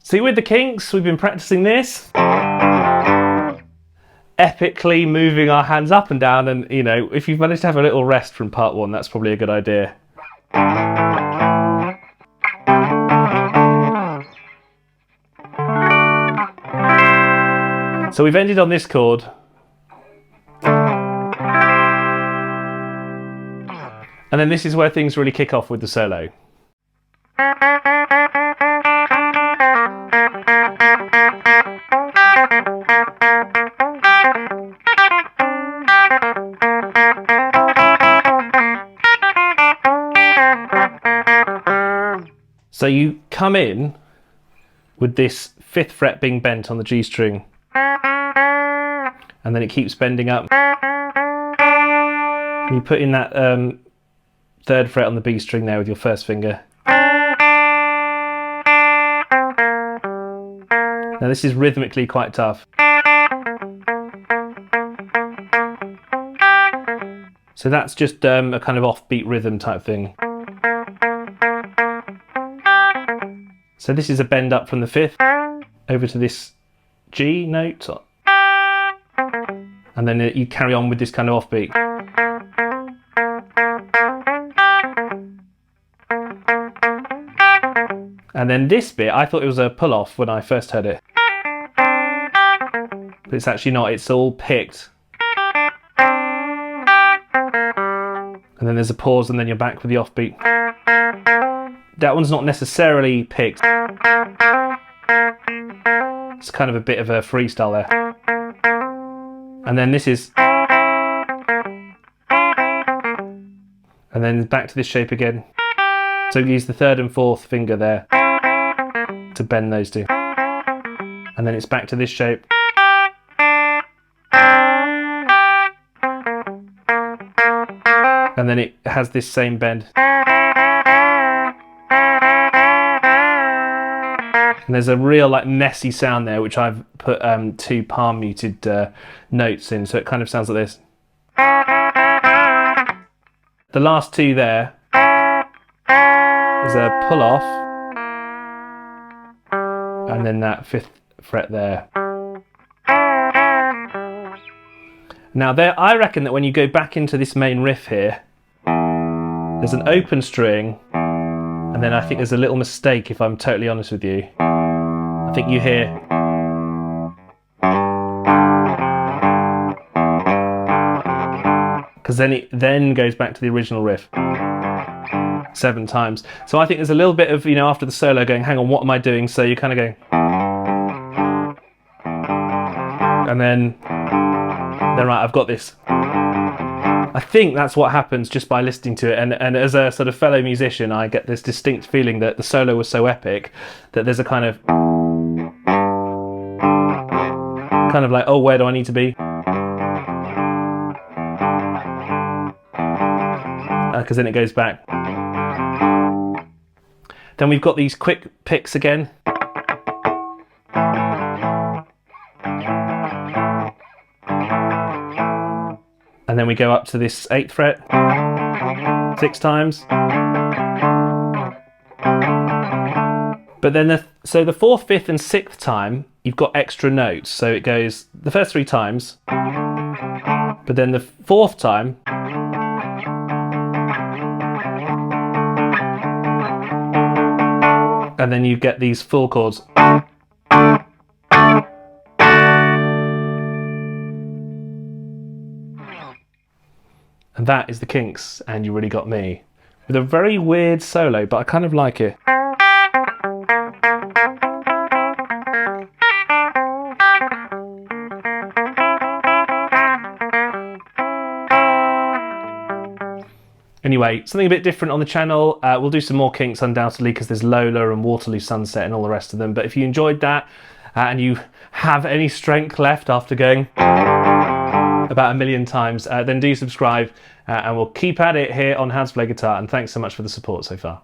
See, with the Kinks, we've been practicing this. Epically moving our hands up and down, and you know, if you've managed to have a little rest from part one, that's probably a good idea. So we've ended on this chord. And then this is where things really kick off with the solo. So you come in with this 5th fret being bent on the G string, and then it keeps bending up. You put in that 3rd fret on the B string there with your 1st finger. Now this is rhythmically quite tough. So that's just a kind of offbeat rhythm type thing. So this is a bend up from the 5th over to this G note, and then you carry on with this kind of offbeat. And then this bit, I thought it was a pull-off when I first heard it. But it's actually not, it's all picked. And then there's a pause and then you're back with the offbeat. That one's not necessarily picked. It's kind of a bit of a freestyle there. And then this is... And then back to this shape again. So use the 3rd and 4th finger there to bend those two. And then it's back to this shape. And then it has this same bend. And there's a real like messy sound there, which I've put 2 palm muted notes in, so it kind of sounds like this. The last 2 there is a pull off, and then that 5th fret there. Now there, I reckon that when you go back into this main riff here, there's an open string, and then I think there's a little mistake, if I'm totally honest with you. I think you hear... Because then it then goes back to the original riff 7 times. So I think there's a little bit of, you know, after the solo going, hang on, what am I doing? So you kind of go... And then right, I've got this. I think that's what happens just by listening to it, and as a sort of fellow musician, I get this distinct feeling that the solo was so epic that there's a kind of like, oh, where do I need to be? Because then it goes back. Then we've got these quick picks again. And then we go up to this 8th fret 6 times. But then so the 4th, 5th and 6th time, you've got extra notes. So it goes the first 3 times, but then the 4th time, and then you get these full chords. And that is the Kinks, and You Really Got Me. With a very weird solo, but I kind of like it. Anyway, something a bit different on the channel. We'll do some more Kinks undoubtedly, because there's Lola and Waterloo Sunset and all the rest of them. But if you enjoyed that and you have any strength left after going about 1,000,000 times, then do subscribe, and we'll keep at it here on How to Play Guitar. And thanks so much for the support so far.